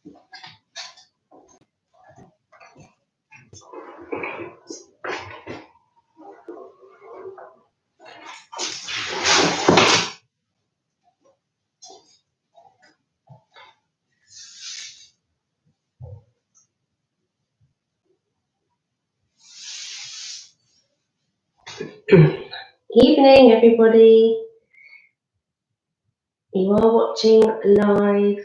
Evening, everybody. You are watching live.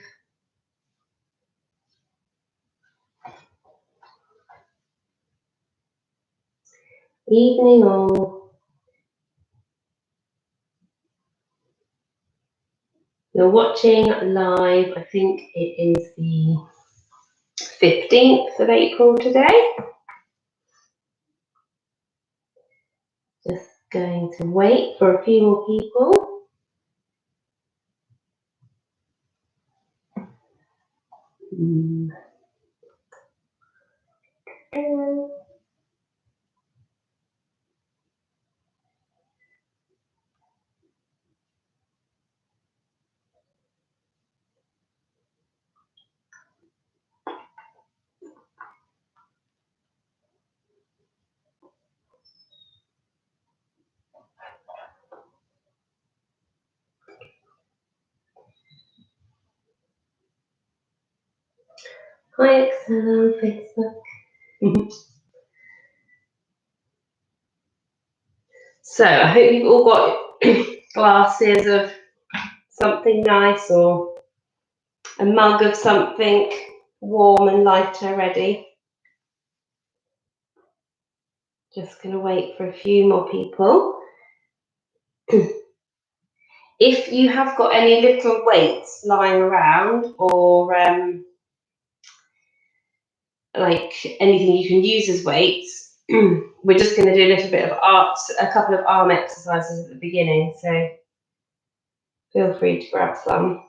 Evening all. You're watching live. I think it is the 15th of April today. Just going to wait for a few more people. Hi, Excel on Facebook. So I hope you've all got glasses of something nice or a mug of something warm and lighter ready. Just going to wait for a few more people. If you have got any little weights lying around or like anything you can use as weights, we're just going to do a little bit of a couple of arm exercises at the beginning, so feel free to grab some.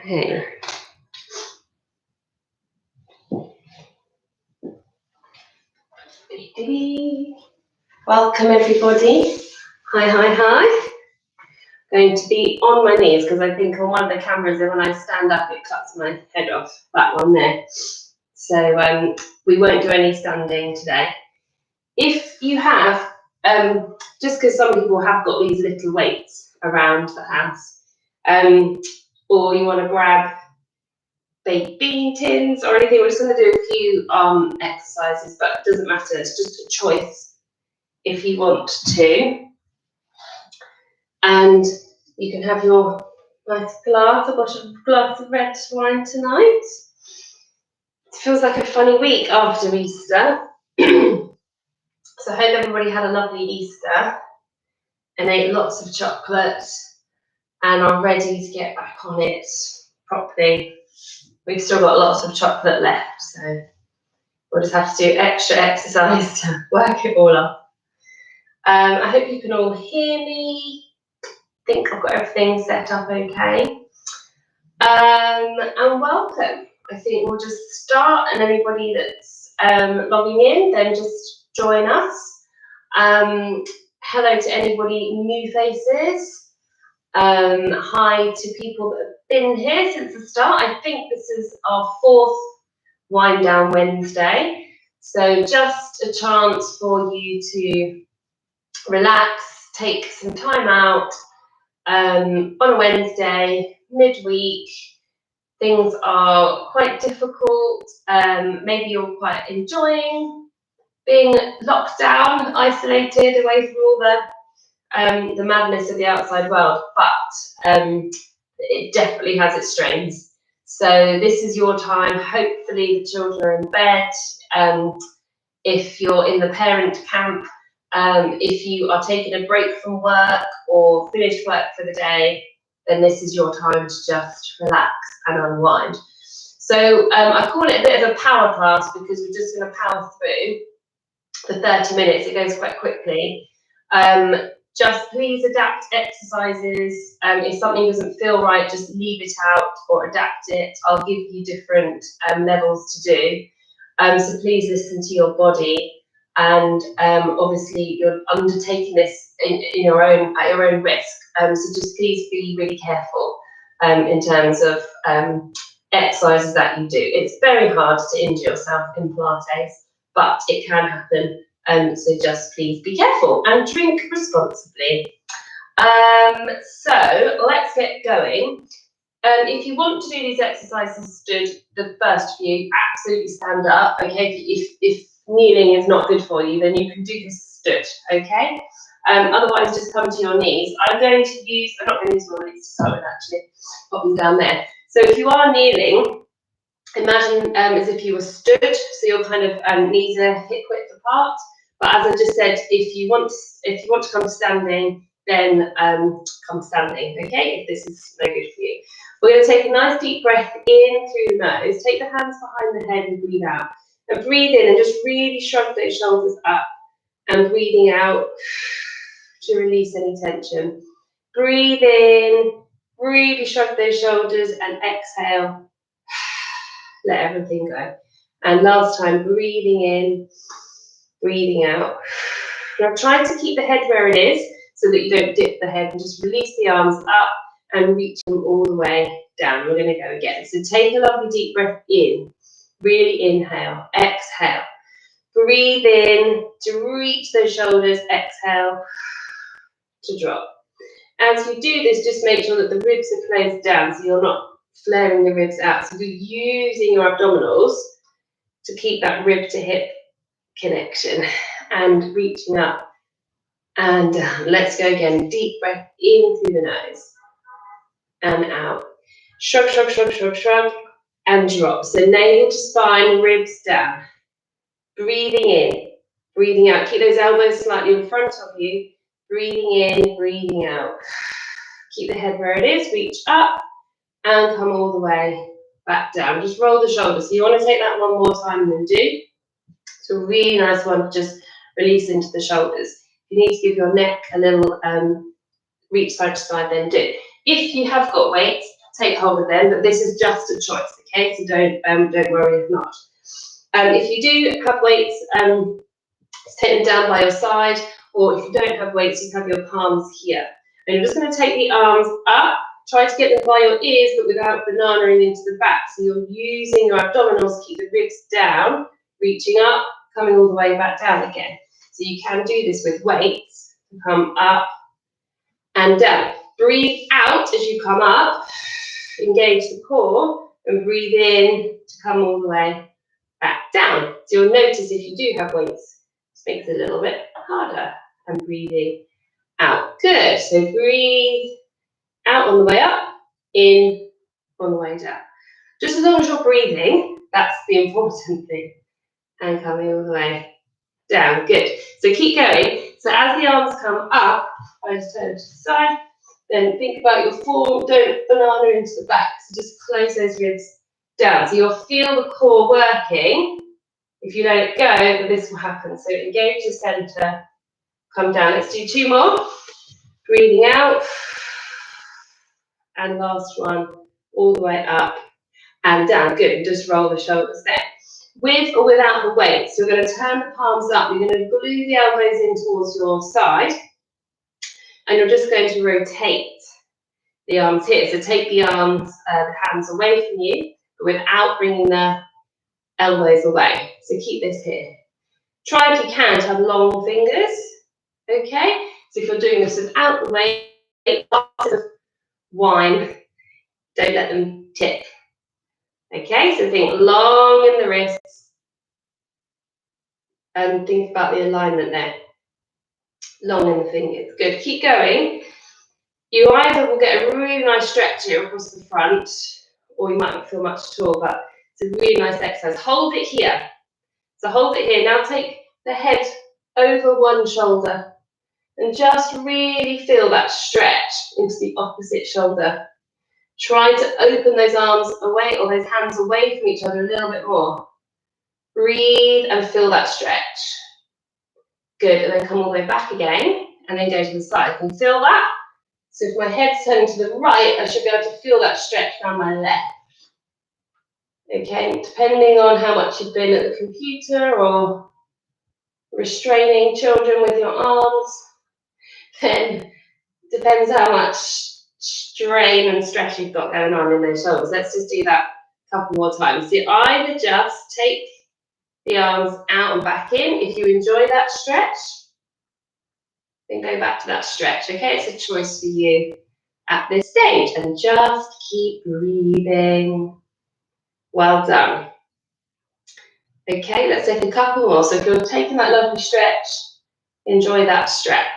Okay. Welcome everybody. Hi. Going to be on my knees because I think on one of the cameras when I stand up it cuts my head off, that one there. So we won't do any standing today. If you have, just because some people have got these little weights around the house, or you want to grab baked bean tins or anything, we're just going to do a few exercises, but it doesn't matter, it's just a choice if you want to. And you can have your nice glass. I've got a glass of red wine tonight. It feels like a funny week after Easter. So I hope everybody had a lovely Easter and ate lots of chocolate and are ready to get back on it properly. We've still got lots of chocolate left, so we'll just have to do extra exercise to work it all up. I hope you can all hear me. I think I've got everything set up okay. And welcome. I think we'll just start, and anybody that's logging in, then just join us. Hello to anybody new faces. Hi to people that have been here since the start. I think this is our 4th Wind Down Wednesday. So just a chance for you to relax, take some time out on a Wednesday, midweek. Things are quite difficult. Maybe you're quite enjoying being locked down, isolated, away from all the madness of the outside world, but it definitely has its strains. So this is your time. Hopefully the children are in bed. If you're in the parent camp, if you are taking a break from work or finished work for the day, then this is your time to just relax and unwind. So I call it a bit of a power class because we're just going to power through. for 30 minutes. It goes quite quickly. Just please adapt exercises. If something doesn't feel right, just leave it out or adapt it. I'll give you different levels to do. So please listen to your body, and obviously you're undertaking this at your own risk. So just please be really careful in terms of exercises that you do. It's very hard to injure yourself in Pilates, but it can happen. So just please be careful and drink responsibly. So let's get going. If you want to do these exercises stood, the first few, absolutely stand up, okay? If kneeling is not good for you, then you can do this stood, okay? Otherwise, just come to your knees. I'm not going to use my legs to start with, actually. Pop them down there. So if you are kneeling, imagine as if you were stood, so your kind of knees are hip width apart. But as I just said, if you want to come standing, then come standing, okay? If this is no good for you. We're going to take a nice deep breath in through the nose. Take the hands behind the head and breathe out. And breathe in and just really shrug those shoulders up. And breathing out to release any tension. Breathe in, really shrug those shoulders, and exhale. Let everything go. And last time, breathing in, breathing out. Now try to keep the head where it is so that you don't dip the head, and just release the arms up and reach them all the way down. We're going to go again. So take a lovely deep breath in. Really inhale. Exhale. Breathe in to reach those shoulders. Exhale to drop. As you do this, just make sure that the ribs are closed down so you're not flaring the ribs out. So you're using your abdominals to keep that rib to hip connection and reaching up and down. Let's go again. Deep breath in through the nose and out. Shrug, shrug, shrug, shrug, shrug, and drop. So navel to spine, ribs down. Breathing in, breathing out. Keep those elbows slightly in front of you. Breathing in, breathing out. Keep the head where it is. Reach up and come all the way back down. Just roll the shoulders. So you want to take that one more time and then do. It's a really nice one to just release into the shoulders. If you need to give your neck a little reach side to side, then do. If you have got weights, take hold of them, but this is just a choice, okay? So don't worry if not. If you do have weights, take them down by your side, or if you don't have weights, you have your palms here. And you're just going to take the arms up, try to get them by your ears, but without bananaing into the back. So you're using your abdominals to keep the ribs down, reaching up, coming all the way back down again. So you can do this with weights. Come up and down. Breathe out as you come up, engage the core, and breathe in to come all the way back down. So you'll notice if you do have weights, it makes it a little bit harder. And breathing out. Good. So breathe out on the way up, in on the way down. Just as long as you're breathing, that's the important thing. And coming all the way down. Good. So keep going. So as the arms come up, I just turn to the side. Then think about your form. Don't banana into the back. So just close those ribs down. So you'll feel the core working. If you let it go, this will happen. So engage the center. Come down. Let's do two more. Breathing out. And last one, all the way up and down. Good. And just roll the shoulders there. With or without the weight. So we're going to turn the palms up. You're going to glue the elbows in towards your side. And you're just going to rotate the arms here. So take the arms, the hands away from you, but without bringing the elbows away. So keep this here. Try if you can to have long fingers. Okay? So if you're doing this without the weight, wine, don't let them tip. Okay? So think long in the wrists and think about the alignment there. Long in the fingers. Good. Keep going. You either will get a really nice stretch here across the front, or you might not feel much at all, but it's a really nice exercise. Hold it here. So hold it here. Now take the head over one shoulder and just really feel that stretch into the opposite shoulder. Try to open those arms away or those hands away from each other a little bit more. Breathe and feel that stretch. Good, and then come all the way back again, and then go to the side. Can you feel that? So if my head's turning to the right, I should be able to feel that stretch down my left. Okay, depending on how much you've been at the computer or restraining children with your arms, then depends how much strain and stress you've got going on in those shoulders. Let's just do that a couple more times. So either just take the arms out and back in. If you enjoy that stretch, then go back to that stretch. Okay, it's a choice for you at this stage, and just keep breathing. Well done. Okay, let's take a couple more. So if you're taking that lovely stretch, enjoy that stretch.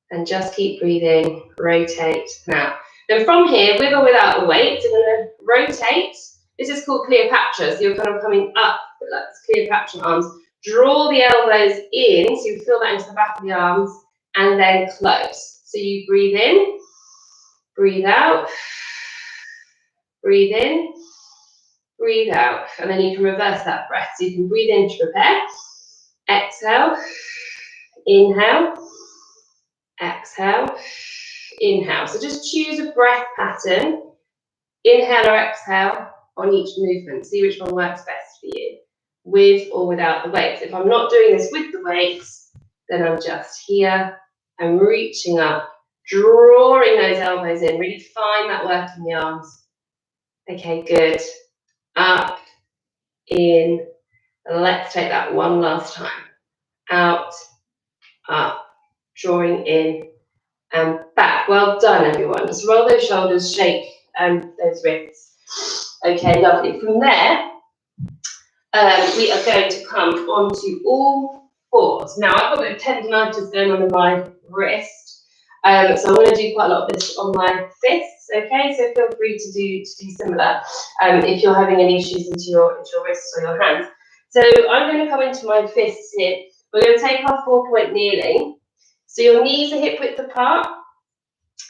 And just keep breathing, rotate now. Then from here, with or without the weight, you're going to rotate. This is called Cleopatra, so you're kind of coming up, like Cleopatra arms. Draw the elbows in, so you feel that into the back of the arms, and then close. So you breathe in, breathe out, breathe in, breathe out, and then you can reverse that breath. So you can breathe in to prepare, exhale, inhale, exhale, inhale. So just choose a breath pattern, inhale or exhale on each movement. See which one works best for you, with or without the weights. If I'm not doing this with the weights, then I'm just here, I'm reaching up, drawing those elbows in, really find that work in the arms. Okay, good. Up, in, and let's take that one last time. Out, up, drawing in, and back. Well done, everyone. Just roll those shoulders, shake those wrists. Okay, lovely. From there, we are going to come onto all fours. Now, I've got a bit of tendinitis going on in my wrist, so I'm going to do quite a lot of this on my fists. Okay, so feel free to do similar if you're having any issues into your wrists or your hands. So I'm going to come into my fists here. We're going to take our 4-point kneeling. So your knees are hip width apart.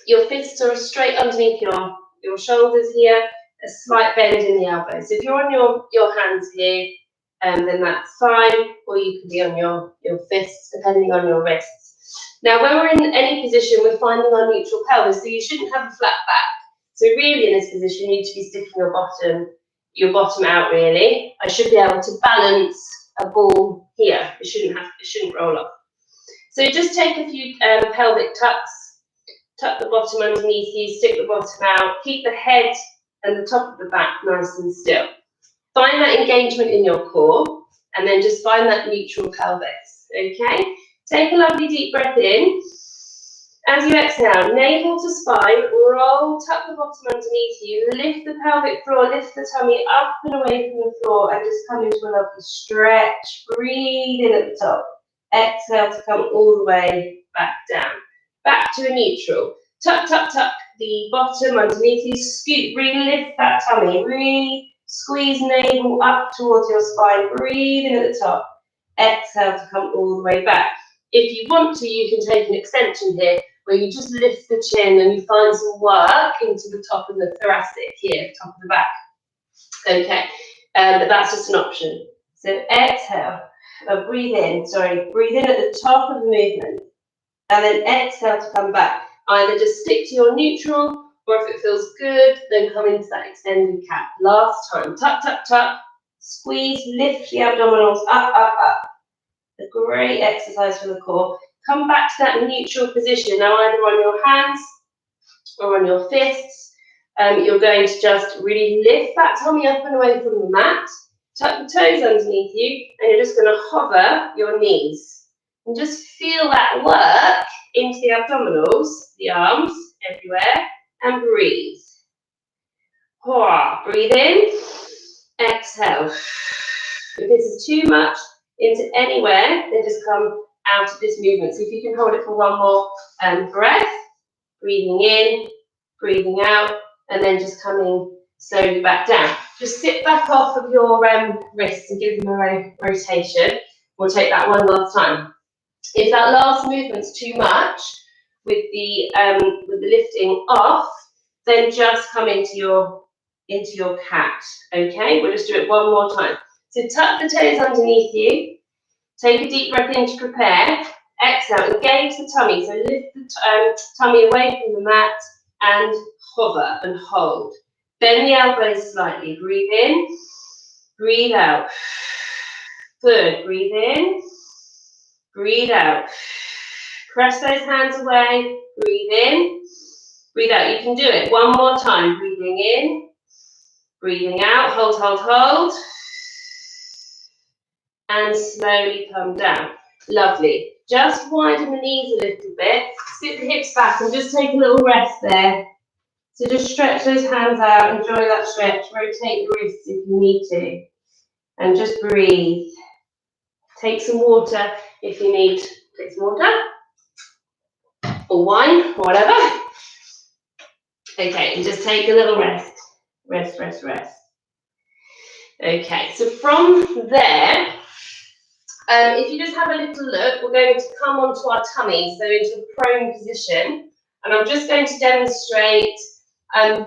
Your fists are straight underneath your shoulders here, a slight bend in the elbows. So if you're on your hands here, then that's fine, or you can be on your fists, depending on your wrists. Now, when we're in any position, we're finding our neutral pelvis, so you shouldn't have a flat back. So really, in this position, you need to be sticking your bottom out, really. I should be able to balance a ball here. It shouldn't roll off. So just take a few pelvic tucks. Tuck the bottom underneath you, stick the bottom out, keep the head and the top of the back nice and still. Find that engagement in your core, and then just find that neutral pelvis, okay? Take a lovely deep breath in. As you exhale, navel to spine, roll, tuck the bottom underneath you, lift the pelvic floor, lift the tummy up and away from the floor, and just come into a lovely stretch. Breathe in at the top. Exhale to come all the way back down. Back to a neutral. Tuck, tuck, tuck the bottom underneath you. Scoop, really lift that tummy. Really squeeze navel up towards your spine. Breathe in at the top. Exhale to come all the way back. If you want to, you can take an extension here where you just lift the chin and you find some work into the top of the thoracic here, top of the back. Okay, but that's just an option. So exhale, breathe in at the top of the movement. And then exhale to come back. Either just stick to your neutral, or if it feels good, then come into that extended cat. Last time. Tuck, tuck, tuck. Squeeze, lift the abdominals up, up, up. A great exercise for the core. Come back to that neutral position. Now either on your hands or on your fists. You're going to just really lift that tummy up and away from the mat. Tuck the toes underneath you, and you're just going to hover your knees. And just feel that work into the abdominals, the arms, everywhere, and breathe. Breathe in, exhale. If this is too much into anywhere, then just come out of this movement. So if you can hold it for one more breath, breathing in, breathing out, and then just coming slowly back down. Just sit back off of your wrists and give them a rotation. We'll take that one last time. If that last movement's too much with the lifting off, then just come into your cat. Okay, we'll just do it one more time. So tuck the toes underneath you, Take a deep breath in to prepare. Exhale, engage the tummy. So lift the tummy away from the mat and hover and hold. Bend the elbows slightly. Breathe in, breathe out. Good. Breathe in, breathe out. Press those hands away. Breathe in, breathe out. You can do it. One more time. Breathing in, breathing out. Hold, hold, hold. And slowly come down. Lovely. Just widen the knees a little bit. Sit the hips back and just take a little rest there. So just stretch those hands out. Enjoy that stretch. Rotate the wrists if you need to. And just breathe. Take some water if you need. Take some water. Or wine, or whatever. Okay, and just take a little rest. Rest, rest, rest. Okay, so from there, if you just have a little look, we're going to come onto our tummy, so into a prone position. And I'm just going to demonstrate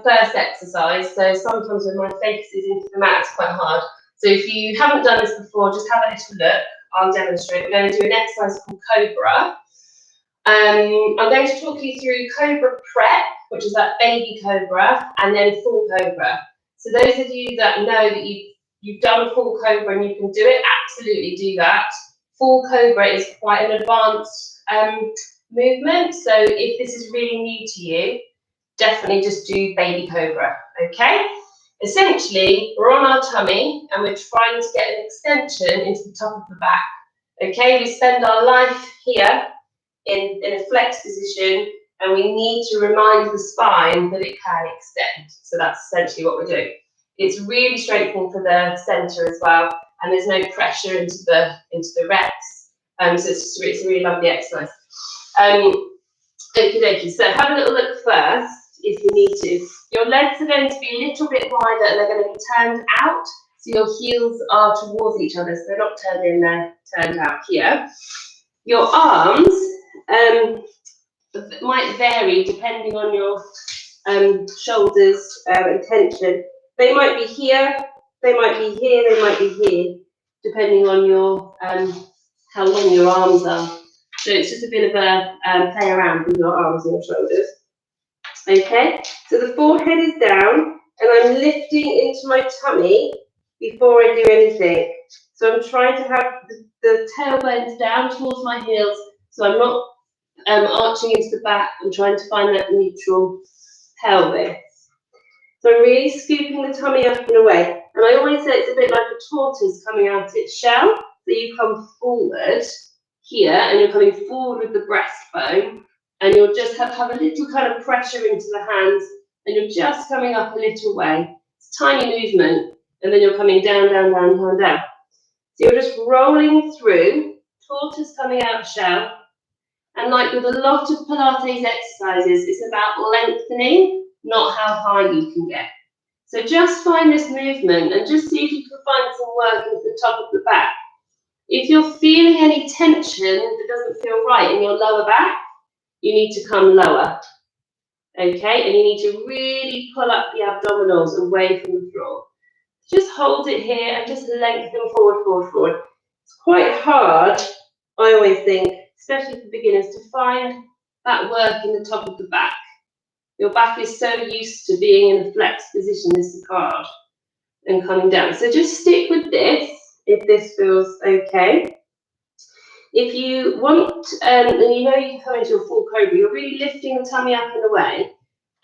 first exercise. So sometimes when my face is into the mat, it's quite hard. So if you haven't done this before, just have a little look. I'll demonstrate. We're going to do an exercise called Cobra. I'm going to talk you through Cobra Prep, which is that baby Cobra, and then full Cobra. So those of you that know that you've done full Cobra and you can do it, absolutely do that. Full Cobra is quite an advanced movement, so if this is really new to you, definitely just do baby Cobra, okay? Essentially, we're on our tummy and we're trying to get an extension into the top of the back, okay? We spend our life here in a flex position, and we need to remind the spine that it can extend. So that's essentially what we're doing. It's really strengthening for the centre as well, and there's no pressure into the reps. So it's a really lovely exercise. Okie dokie. So have a little look first if you need to. Your legs are going to be a little bit wider and they're going to be turned out. So your heels are towards each other, so they're not turned in, they're turned out here. Your arms might vary depending on your shoulders and tension. They might be here, they might be here, they might be here, depending on your how long your arms are. So it's just a bit of a play around with your arms and your shoulders. Okay, so the forehead is down, and I'm lifting into my tummy before I do anything. So I'm trying to have the tailbones down towards my heels, so I'm not arching into the back. I'm trying to find that neutral pelvis. So I'm really scooping the tummy up and away. And I always say it's a bit like a tortoise coming out its shell. So you come forward here, and you're coming forward with the breastbone, and you'll just have a little kind of pressure into the hands, and you're just coming up a little way. It's a tiny movement, and then you're coming down, down, down, down, down. So you're just rolling through, tortoise coming out shell. And like with a lot of Pilates exercises, it's about lengthening, not how high you can get. So just find this movement and just see if you can find some work into the top of the back. If you're feeling any tension that doesn't feel right in your lower back, you need to come lower. Okay, and you need to really pull up the abdominals away from the floor. Just hold it here and just lengthen forward, forward, forward. It's quite hard, I always think, especially for beginners, to find that work in the top of the back. Your back is so used to being in a flex position, this is hard, and coming down. So just stick with this if this feels okay. If you want, and you know you can come into your full cobra, you're really lifting the tummy up and away,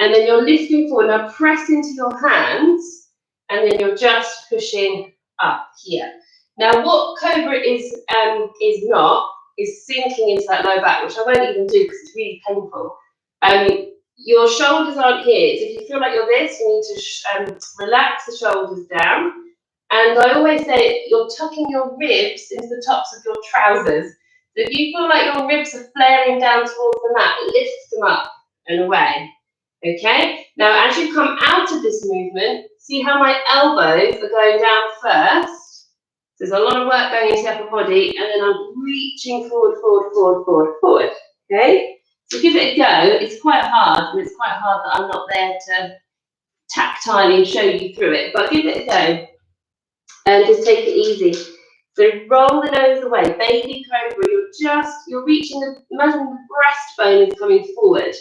and then you're lifting forward. Now press into your hands, and then you're just pushing up here. Now what cobra is not, is sinking into that low back, which I won't even do because it's really painful. Your shoulders aren't here, so if you feel like you're this, you need to relax the shoulders down. And I always say you're tucking your ribs into the tops of your trousers. So if you feel like your ribs are flaring down towards the mat, lift them up and away. Okay? Now as you come out of this movement, see how my elbows are going down first. There's a lot of work going into the upper body, and then I'm reaching forward, forward, forward, forward, forward. Okay? So give it a go. It's quite hard, and it's quite hard that I'm not there to tactilely show you through it, but give it a go and just take it easy. So roll the nose away, baby cobra, you're reaching imagine the breastbone is coming forward.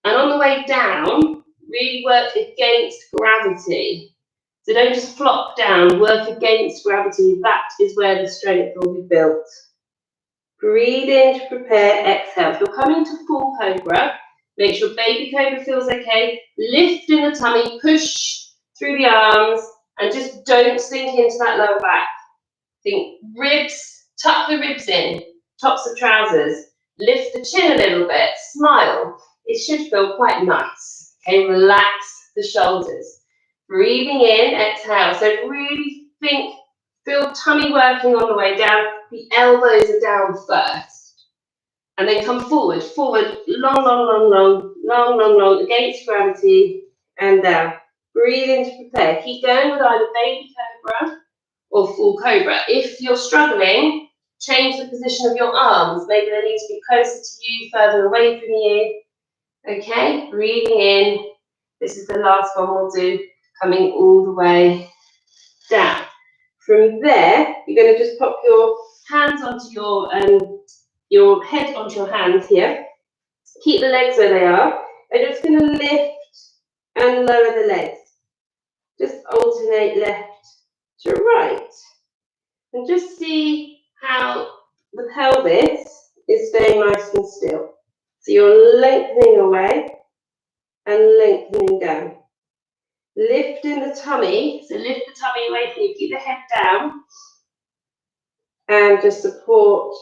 And on the way down, really work against gravity. So don't just flop down, work against gravity. That is where the strength will be built. Breathe in to prepare, exhale. If you're coming to full cobra, make sure baby cobra feels okay. Lift in the tummy, push through the arms, and just don't sink into that lower back. Think ribs, tuck the ribs in, tops of trousers. Lift the chin a little bit, smile. It should feel quite nice. Okay, relax the shoulders. Breathing in, exhale. So really feel tummy working on the way down. The elbows are down first. And then come forward, long, against gravity, and down. Breathe in to prepare. Keep going with either baby cobra or full cobra. If you're struggling, change the position of your arms. Maybe they need to be closer to you, further away from you. Okay, breathing in. This is the last one we'll do, coming all the way down. From there, you're going to just pop your hands onto your head onto your hands here. Keep the legs where they are. I'm just going to lift and lower the legs. Just alternate left to right. And just see how the pelvis is staying nice and still. So you're lengthening away and lengthening down. Lifting the tummy, so lift the tummy away from you, keep the head down, and just support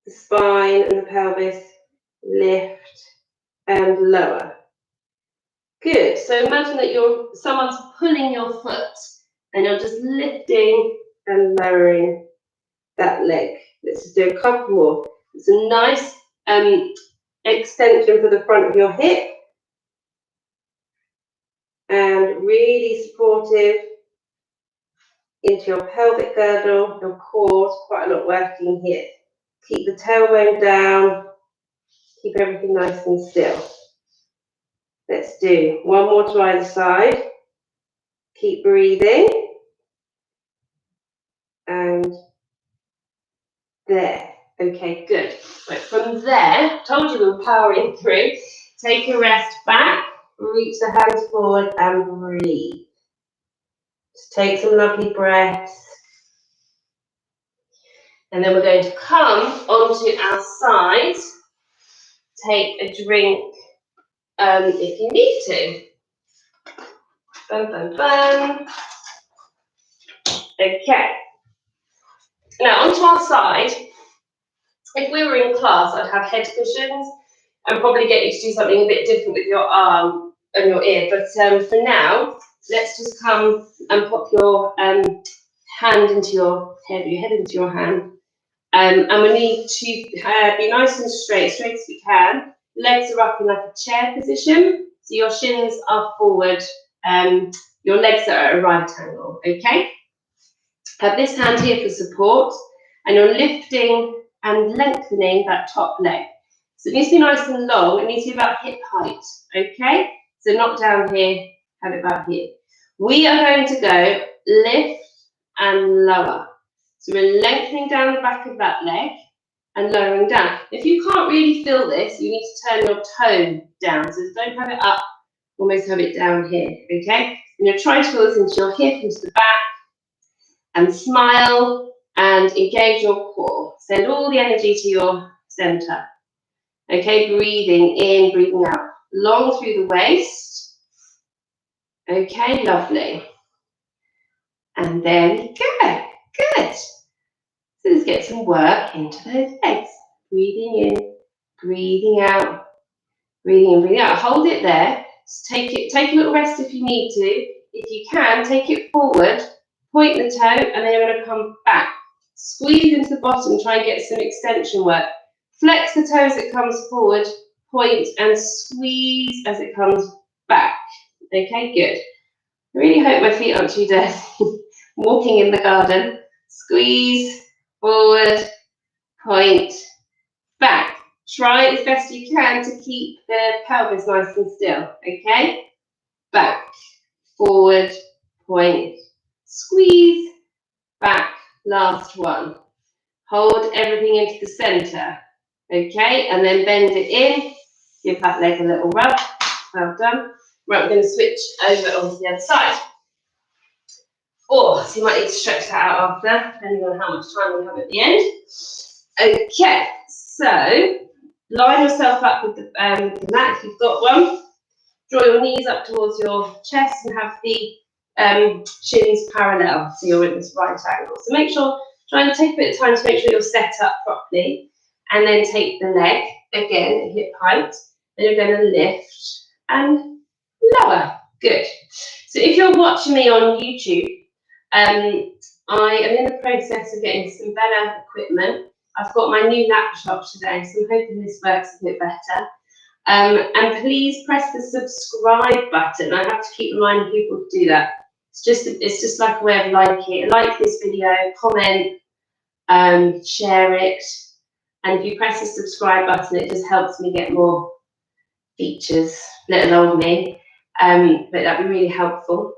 the spine and the pelvis, lift and lower. Good, so imagine that someone's pulling your foot, and you're just lifting and lowering that leg. Let's just do a couple more. It's a nice extension for the front of your hip, and really supportive into your pelvic girdle, your core, quite a lot working here. Keep the tailbone down, keep everything nice and still. Let's do one more to either side. Keep breathing. And there. Okay, good. Right, from there, told you we were powering through. Take a rest back, reach the hands forward and breathe. Just take some lovely breaths. And then we're going to come onto our side. Take a drink if you need to. Bum, bum, bum. Okay. Now onto our side. If we were in class, I'd have head cushions and probably get you to do something a bit different with your arm and your ear. But for now, let's just come and pop your hand into your head into your hand. And we need to be nice and straight as we can. Legs are up in like a chair position, so your shins are forward, your legs are at a right angle, okay? Have this hand here for support, and you're lifting and lengthening that top leg. So it needs to be nice and long, it needs to be about hip height, okay? So not down here, have it about here. We are going to go lift and lower. So we're lengthening down the back of that leg and lowering down. If you can't really feel this, you need to turn your toe down. So don't have it up, almost have it down here, okay? And you're trying to feel this into your hip, into the back, and smile and engage your core. Send all the energy to your center. Okay, breathing in, breathing out. Long through the waist. Okay, lovely. And then go. Good. So let's get some work into those legs. Breathing in, breathing out, breathing in, breathing out. Hold it there. Just take a little rest if you need to. If you can, take it forward, point the toe, and then you're going to come back. Squeeze into the bottom, try and get some extension work. Flex the toe as it comes forward, point and squeeze as it comes back. Okay, good. I really hope my feet aren't too dirty. Walking in the garden. Squeeze, forward, point, back. Try as best you can to keep the pelvis nice and still, okay? Back, forward, point, squeeze, back, Last one. Hold everything into the center. Okay, and then bend it in. Give that leg a little rub. Well done. Right, we're going to switch over onto the other side. Or, so you might need to stretch that out after, depending on how much time we have at the end. Okay, so line yourself up with the mat if you've got one. Draw your knees up towards your chest and have the shins parallel, so you're in this right angle. So make sure, try and take a bit of time to make sure you're set up properly, and then take the leg, again, at hip height, and you're going to lift and lower. Good. So if you're watching me on YouTube, I am in the process of getting some better equipment. I've got my new laptop today, so I'm hoping this works a bit better. And please press the subscribe button. I have to keep reminding people to do that. It's just like a way of liking. Like this video, comment, share it, and if you press the subscribe button, it just helps me get more features, little old me. But that'd be really helpful.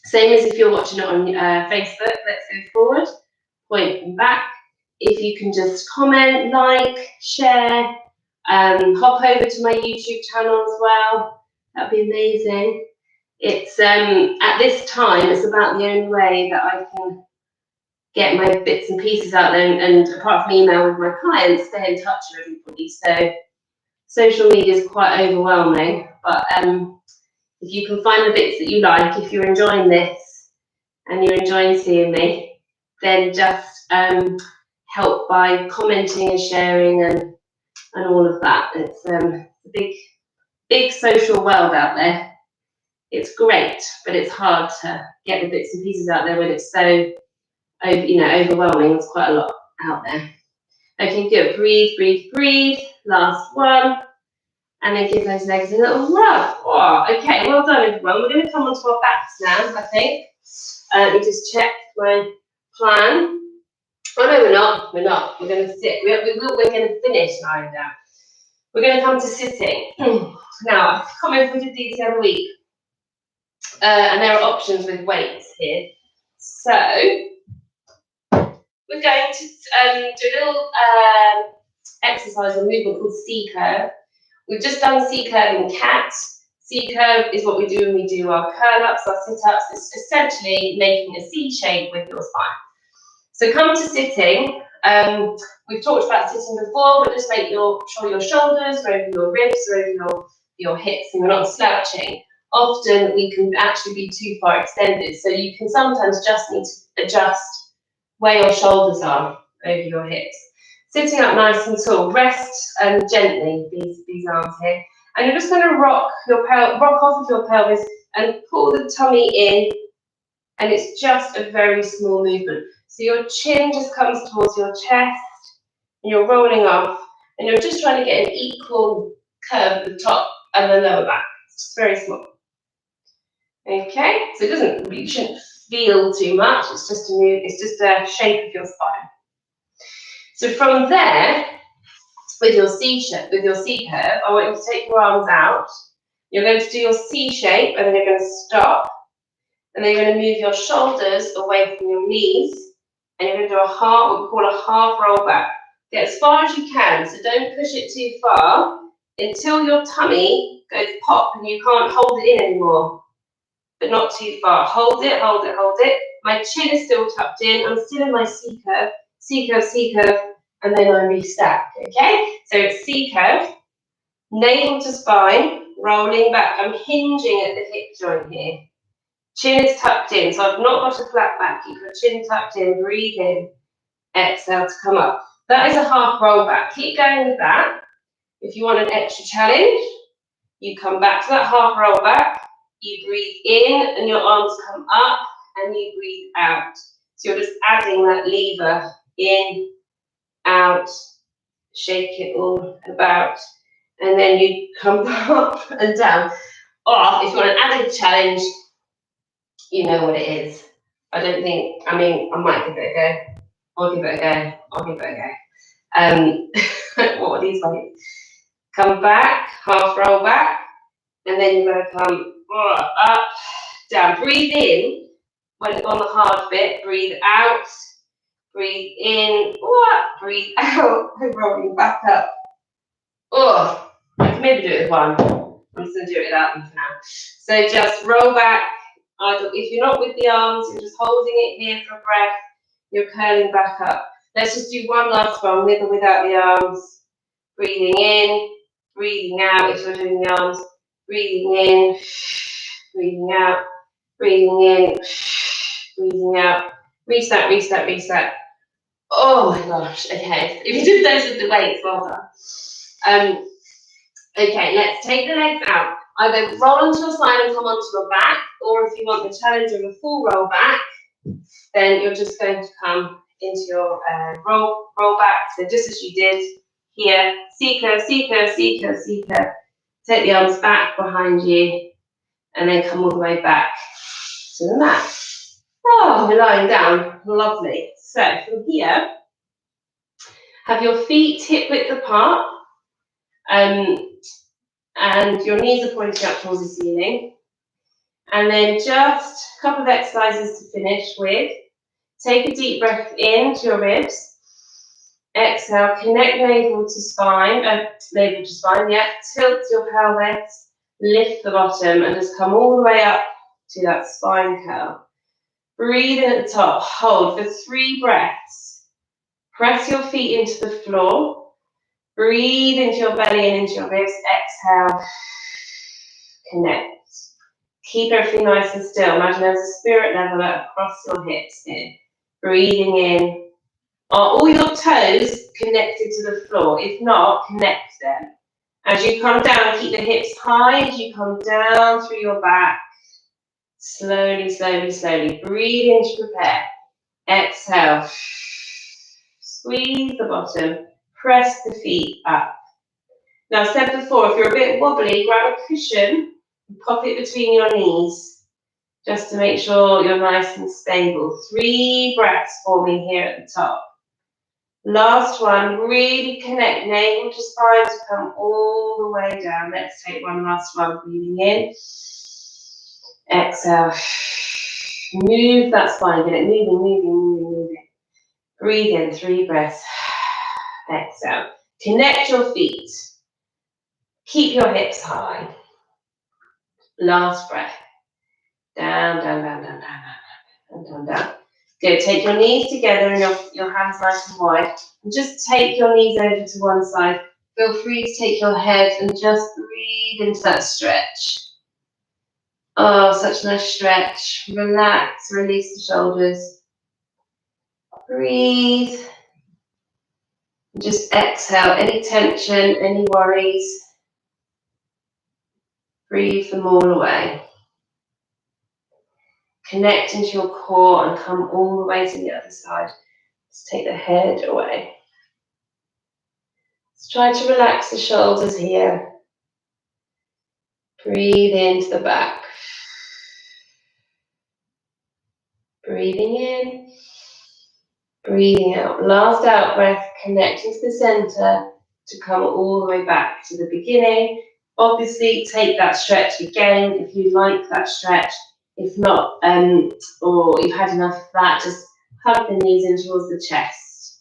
Same as if you're watching it on Facebook. Let's go forward, point and back. If you can just comment, like, share. Hop over to my YouTube channel as well. That'd be amazing. It's at this time, it's about the only way that I can get my bits and pieces out there, and apart from email with my clients, stay in touch with everybody. So social media is quite overwhelming, but if you can find the bits that you like, if you're enjoying this and you're enjoying seeing me, then just help by commenting and sharing and all of that. It's a big social world out there. It's great, but it's hard to get the bits and pieces out there when it's so overwhelming. There's quite a lot out there. Okay, good. Breathe, breathe, breathe. Last one. And then give those legs a little rub. Oh, okay, well done, everyone. We're going to come onto our backs now, I think. Let me just check my plan. Oh, no, we're not. We're not. We're going to sit. We're going to finish lying down. We're going to come to sitting. Now, I can't remember if we did these the other week. And there are options with weights here. So, we're going to do a little exercise or movement called C-curve. We've just done C-curve in cat. C-curve is what we do when we do our curl-ups, our sit-ups. It's essentially making a C shape with your spine. So come to sitting. We've talked about sitting before, but just make sure your shoulders are over your ribs, or over your hips, and you're not slouching. Often we can actually be too far extended, so you can sometimes just need to adjust where your shoulders are over your hips. Sitting up nice and tall, rest gently these arms here, and you're just going to rock off of your pelvis and pull the tummy in, and it's just a very small movement. So your chin just comes towards your chest, and you're rolling off, and you're just trying to get an equal curve at the top and the lower back. It's just very small. Okay, so you shouldn't feel too much. It's just a shape of your spine. So from there, with your C curve, I want you to take your arms out. You're going to do your C shape, and then you're going to stop, and then you're going to move your shoulders away from your knees, and you're going to do what we call a half roll back. Get as far as you can, so don't push it too far until your tummy goes pop and you can't hold it in anymore, but not too far. Hold it, hold it, hold it. My chin is still tucked in. I'm still in my C curve, C curve, C curve, and then I restack, okay? So it's C curve, navel to spine, rolling back. I'm hinging at the hip joint here. Chin is tucked in, so I've not got a flat back. Keep your chin tucked in, breathe in, exhale to come up. That is a half roll back. Keep going with that. If you want an extra challenge, you come back to that half roll back, you breathe in and your arms come up, and you breathe out. So you're just adding that lever in, out, shake it all about, and then you come up and down. Or if you want an added challenge, you know what it is. I might give it a go. I'll give it a go. What are these weights? Come back, half roll back, and then you're going to come up, down. Breathe in when on the hard bit, breathe out, Breathe in, breathe out, rolling back up. Oh, I can maybe do it with one. I'm just going to do it without them for now. So just roll back. If you're not with the arms, you're just holding it here for a breath. You're curling back up. Let's just do one last one with or without the arms. Breathing in, breathing out if you're doing the arms. Breathing in, breathing out, breathing in, breathing out. Reset, reset, reset. Oh my gosh, okay. If you did those with the weights, well done. Okay, let's take the legs out. Either roll onto your side and come onto your back, or if you want the challenge of a full roll back, then you're just going to come into your roll back. So just as you did here, seeker, seeker, seeker, seeker. Take the arms back behind you, and then come all the way back to the mat. Oh, we're lying down. Lovely. So from here, have your feet hip width apart. And your knees are pointing up towards the ceiling. And then just a couple of exercises to finish with. Take a deep breath into your ribs. Exhale, connect navel to spine, yeah. Tilt your pelvis, lift the bottom, and just come all the way up to that spine curl. Breathe in at the top, hold for 3 breaths. Press your feet into the floor. Breathe into your belly and into your ribs. Exhale. Connect. Keep everything nice and still. Imagine there's a spirit leveler across your hips here. Breathing in. Are all your toes connected to the floor? If not, connect them. As you come down, keep the hips high as you come down through your back. Slowly, slowly, slowly. Breathe in to prepare. Exhale. Squeeze the bottom. Press the feet up. Now, I said before, if you're a bit wobbly, grab a cushion and pop it between your knees, just to make sure you're nice and stable. 3 breaths for me here at the top. Last one, really connect navel to spine to come all the way down. Let's take one last one, breathing in. Exhale. Move that spine, get it moving, moving, moving, moving. Breathe in, 3 breaths. Exhale. Connect your feet. Keep your hips high. Last breath. Down, down, down, down, down, down, down, down, down. Good. Take your knees together and your hands nice and wide. And just take your knees over to one side. Feel free to take your head and just breathe into that stretch. Oh, such a nice stretch. Relax, release the shoulders. Breathe. And just exhale any tension, any worries. Breathe them all away. Connect into your core and come all the way to the other side. Just take the head away. Let's try to relax the shoulders here. Breathe into the back. Breathing in. Breathing out. Last out breath, connecting to the center to come all the way back to the beginning. Obviously, take that stretch again if you like that stretch. If not, or you've had enough of that, just hug the knees in towards the chest.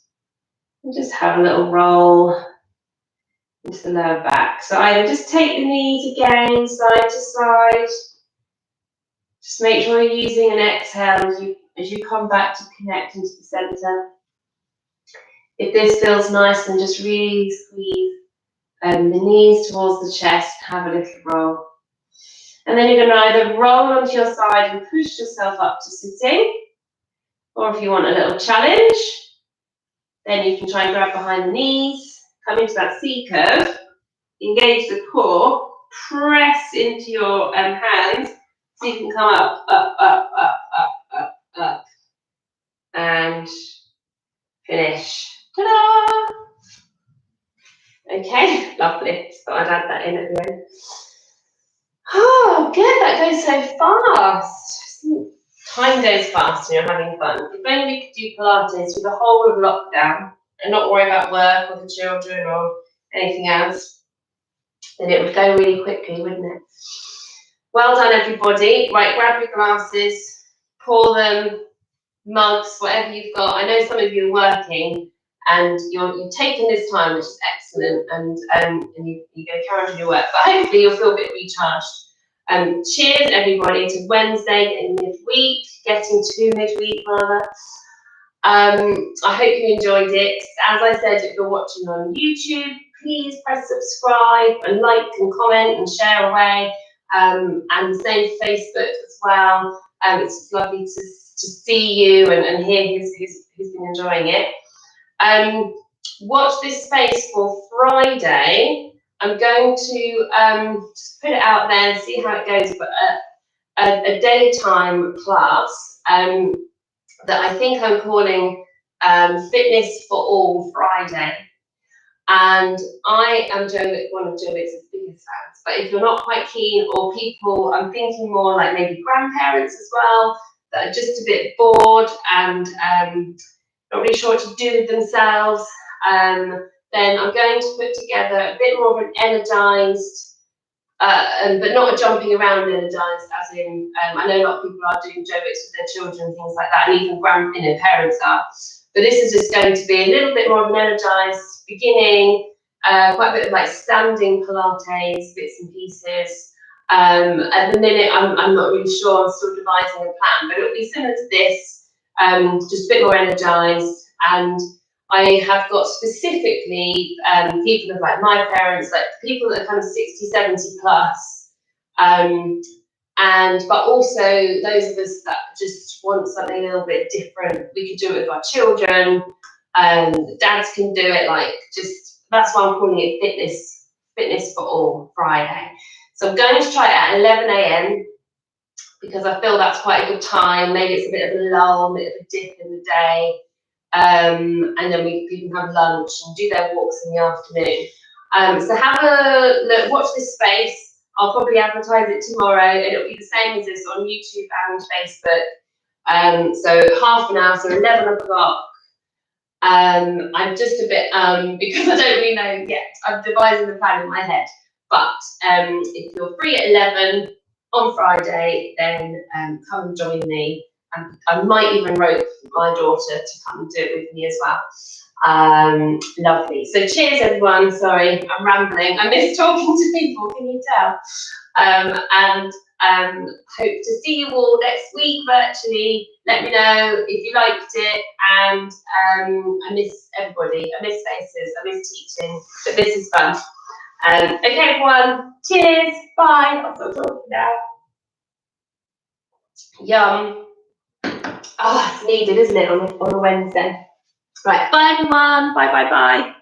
And just have a little roll into the lower back. So either just take the knees again, side to side. Just make sure you're using an exhale as you come back to connect into the center. If this feels nice, then just really squeeze the knees towards the chest, have a little roll. And then you're going to either roll onto your side and push yourself up to sitting, or if you want a little challenge, then you can try and grab behind the knees, come into that C curve, engage the core, press into your hands, so you can come up, up, up, up, up, up, up, and finish. Ta-da! Okay, lovely. So I'd add that in at the end. Oh, good, that goes so fast. Time goes fast when you're having fun. If only we could do Pilates through the whole of lockdown and not worry about work or the children or anything else, then it would go really quickly, wouldn't it? Well done, everybody. Right, grab your glasses, pour them mugs, whatever you've got. I know some of you are working and you've taken this time, which is excellent, and you're going to carry on your work, but hopefully you'll feel a bit recharged. Cheers everybody to Wednesday, getting to midweek rather. I hope you enjoyed it. As I said, if you're watching on YouTube, please press subscribe and like and comment and share away. And the same for Facebook as well. It's lovely to see you and hear who's been enjoying it. Watch this space for Friday. I'm going to just put it out there and see how it goes, but a daytime class that I think I'm calling Fitness for All Friday. And I am one of Joe Wicks's biggest fans. But if you're not quite keen, or people, I'm thinking more like maybe grandparents as well, that are just a bit bored and not really sure what to do with themselves, then I'm going to put together a bit more of an energized, but not a jumping around energized, as in, I know a lot of people are doing Joe Wicks with their children, things like that, and even parents are. But this is just going to be a little bit more of an energized beginning, quite a bit of like standing Pilates, bits and pieces. At the minute, I'm not really sure, I'm still devising a plan, but it'll be similar to this, just a bit more energized. And I have got specifically people of like my parents, like people that are kind of 60, 70 plus, but also those of us that just want something a little bit different. We could do it with our children, dads can do it, like just, that's why I'm calling it Fitness for All Friday. So I'm going to try it at 11 a.m. because I feel that's quite a good time. Maybe it's a bit of a lull, a bit of a dip in the day. And then people can have lunch and do their walks in the afternoon. So have a look, watch this space. I'll probably advertise it tomorrow, and it'll be the same as this on YouTube and Facebook. So half an hour, so 11 o'clock. I'm just a bit, because I don't really know yet, I'm devising the plan in my head. But if you're free at 11 on Friday, then come and join me. I might even rope my daughter to come and do it with me as well. Lovely. So cheers everyone. Sorry, I'm rambling. I miss talking to people, can you tell? And hope to see you all next week virtually. Let me know if you liked it. And I miss everybody. I miss faces. I miss teaching. But this is fun. Okay everyone. Cheers. Bye. I'll stop talking now. Yum. Oh, it's needed, isn't it, on a Wednesday? Right, bye everyone. Bye, bye, bye.